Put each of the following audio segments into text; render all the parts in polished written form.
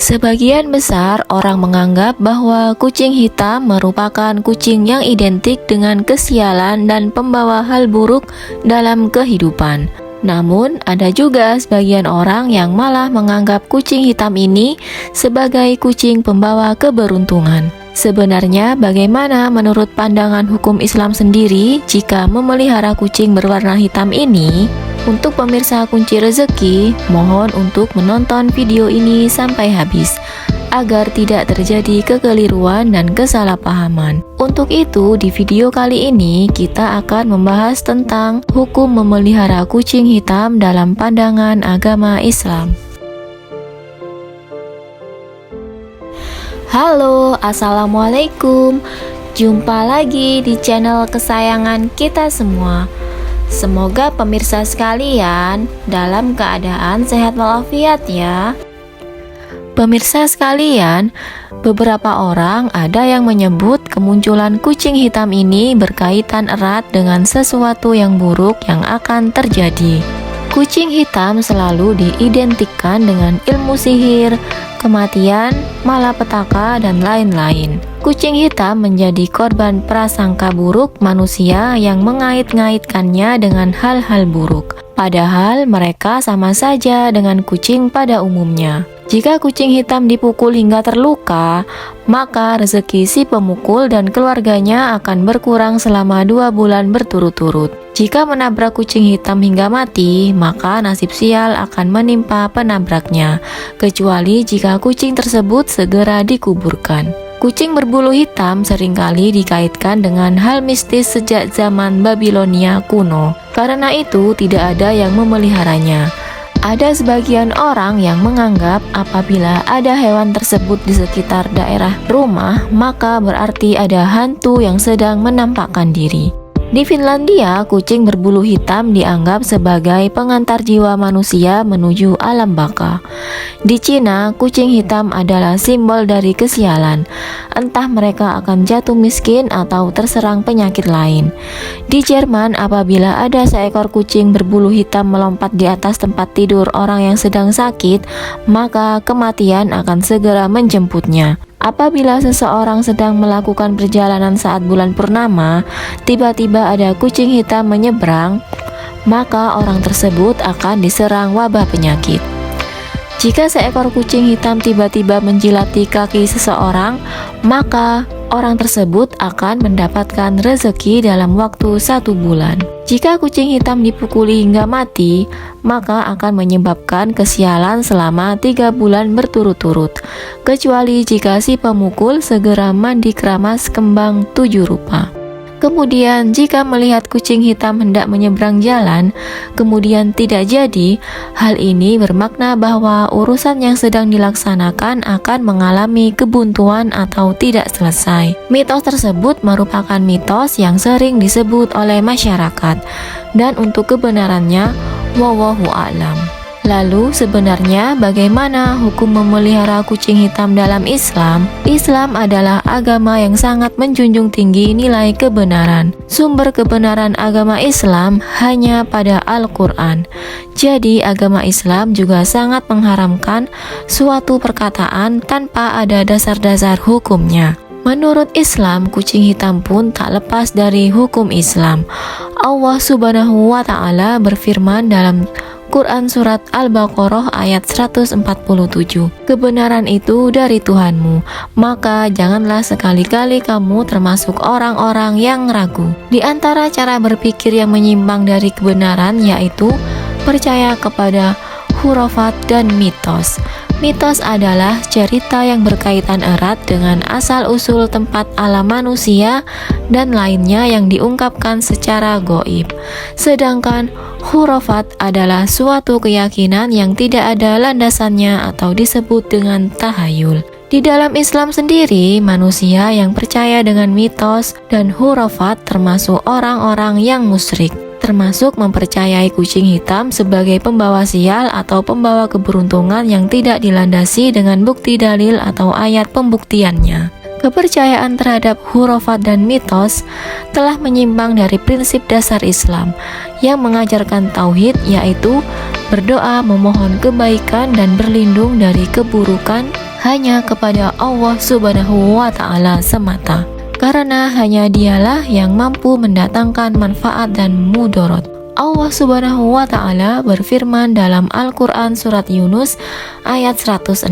Sebagian besar orang menganggap bahwa kucing hitam merupakan kucing yang identik dengan kesialan dan pembawa hal buruk dalam kehidupan. Namun, ada juga sebagian orang yang malah menganggap kucing hitam ini sebagai kucing pembawa keberuntungan. Sebenarnya, bagaimana menurut pandangan hukum Islam sendiri jika memelihara kucing berwarna hitam ini? Untuk pemirsa kunci rezeki, mohon untuk menonton video ini sampai habis agar tidak terjadi kekeliruan dan kesalahpahaman. Untuk itu, di video kali ini kita akan membahas tentang hukum memelihara kucing hitam dalam pandangan agama Islam. Halo, assalamualaikum. Jumpa lagi di channel kesayangan kita semua. Semoga pemirsa sekalian dalam keadaan sehat walafiat ya. Pemirsa sekalian, beberapa orang ada yang menyebut kemunculan kucing hitam ini berkaitan erat dengan sesuatu yang buruk yang akan terjadi. Kucing hitam selalu diidentikan dengan ilmu sihir, kematian, malapetaka, dan lain-lain. Kucing hitam menjadi korban prasangka buruk manusia yang mengait-ngaitkannya dengan hal-hal buruk. Padahal mereka sama saja dengan kucing pada umumnya. Jika kucing hitam dipukul hingga terluka, maka rezeki si pemukul dan keluarganya akan berkurang selama 2 bulan berturut-turut. Jika menabrak kucing hitam hingga mati, maka nasib sial akan menimpa penabraknya, kecuali jika kucing tersebut segera dikuburkan. Kucing berbulu hitam seringkali dikaitkan dengan hal mistis sejak zaman Babilonia kuno. Karena itu, tidak ada yang memeliharanya. Ada sebagian orang yang menganggap apabila ada hewan tersebut di sekitar daerah rumah, maka berarti ada hantu yang sedang menampakkan diri. Di Finlandia, kucing berbulu hitam dianggap sebagai pengantar jiwa manusia menuju alam baka. Di Cina, kucing hitam adalah simbol dari kesialan. Entah mereka akan jatuh miskin atau terserang penyakit lain. Di Jerman, apabila ada seekor kucing berbulu hitam melompat di atas tempat tidur orang yang sedang sakit, maka kematian akan segera menjemputnya. Apabila seseorang sedang melakukan perjalanan saat bulan purnama, tiba-tiba ada kucing hitam menyeberang, maka orang tersebut akan diserang wabah penyakit. Jika seekor kucing hitam tiba-tiba menjilati kaki seseorang, maka orang tersebut akan mendapatkan rezeki dalam waktu 1 bulan. Jika kucing hitam dipukuli hingga mati, maka akan menyebabkan kesialan selama 3 bulan berturut-turut, kecuali jika si pemukul segera mandi keramas kembang 7 rupa. Kemudian jika melihat kucing hitam hendak menyeberang jalan, kemudian tidak jadi, hal ini bermakna bahwa urusan yang sedang dilaksanakan akan mengalami kebuntuan atau tidak selesai. Mitos tersebut merupakan mitos yang sering disebut oleh masyarakat, dan untuk kebenarannya, wallahu a'lam. Lalu sebenarnya bagaimana hukum memelihara kucing hitam dalam Islam? Islam adalah agama yang sangat menjunjung tinggi nilai kebenaran. Sumber kebenaran agama Islam hanya pada Al-Quran. Jadi agama Islam juga sangat mengharamkan suatu perkataan tanpa ada dasar-dasar hukumnya. Menurut Islam, kucing hitam pun tak lepas dari hukum Islam. Allah Subhanahu wa Ta'ala berfirman dalam Quran Surat Al-Baqarah ayat 147, kebenaran itu dari Tuhanmu, maka janganlah sekali-kali kamu termasuk orang-orang yang ragu. Di antara cara berpikir yang menyimpang dari kebenaran yaitu percaya kepada khurafat dan mitos. Mitos adalah cerita yang berkaitan erat dengan asal-usul tempat alam manusia dan lainnya yang diungkapkan secara gaib. Sedangkan khurafat adalah suatu keyakinan yang tidak ada landasannya atau disebut dengan tahayul. Di dalam Islam sendiri, manusia yang percaya dengan mitos dan khurafat termasuk orang-orang yang musyrik, termasuk mempercayai kucing hitam sebagai pembawa sial atau pembawa keberuntungan yang tidak dilandasi dengan bukti dalil atau ayat pembuktiannya. Kepercayaan terhadap khurafat dan mitos telah menyimpang dari prinsip dasar Islam yang mengajarkan tauhid, yaitu berdoa memohon kebaikan dan berlindung dari keburukan hanya kepada Allah Subhanahu wa Ta'ala semata, karena hanya Dialah yang mampu mendatangkan manfaat dan mudarat. Allah Subhanahu wa Ta'ala berfirman dalam Al-Quran surat Yunus ayat 106,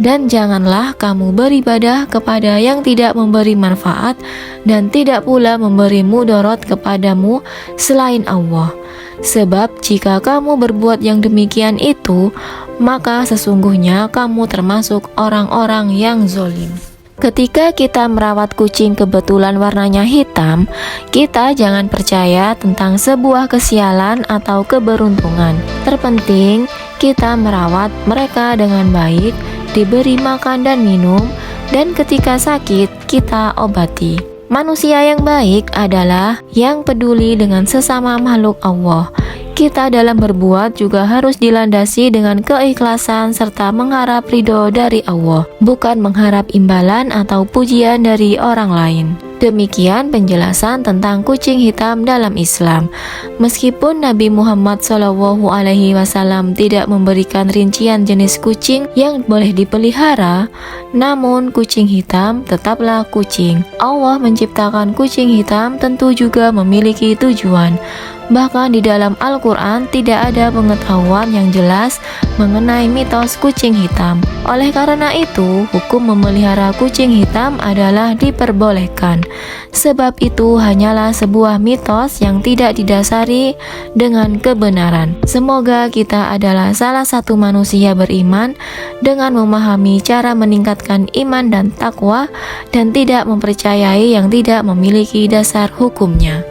dan janganlah kamu beribadah kepada yang tidak memberi manfaat dan tidak pula memberi mudarat kepadamu selain Allah. Sebab jika kamu berbuat yang demikian itu, maka sesungguhnya kamu termasuk orang-orang yang zalim. Ketika kita merawat kucing kebetulan warnanya hitam, kita jangan percaya tentang sebuah kesialan atau keberuntungan. Terpenting, kita merawat mereka dengan baik, diberi makan dan minum, dan ketika sakit, kita obati. Manusia yang baik adalah yang peduli dengan sesama makhluk Allah. Kita dalam berbuat juga harus dilandasi dengan keikhlasan serta mengharap ridho dari Allah, bukan mengharap imbalan atau pujian dari orang lain. Demikian penjelasan tentang kucing hitam dalam Islam. Meskipun Nabi Muhammad SAW tidak memberikan rincian jenis kucing yang boleh dipelihara, namun kucing hitam tetaplah kucing. Allah menciptakan kucing hitam tentu juga memiliki tujuan. Bahkan di dalam Al-Quran tidak ada pengetahuan yang jelas mengenai mitos kucing hitam. Oleh karena itu, hukum memelihara kucing hitam adalah diperbolehkan. Sebab itu hanyalah sebuah mitos yang tidak didasari dengan kebenaran. Semoga kita adalah salah satu manusia beriman dengan memahami cara meningkatkan iman dan takwa dan tidak mempercayai yang tidak memiliki dasar hukumnya.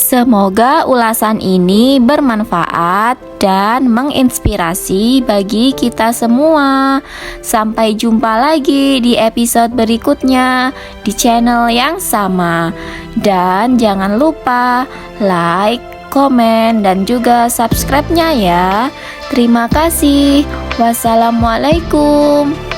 Semoga ulasan ini bermanfaat dan menginspirasi bagi kita semua. Sampai jumpa lagi di episode berikutnya di channel yang sama. Dan jangan lupa like, komen, dan juga subscribe-nya ya. Terima kasih. Wassalamualaikum.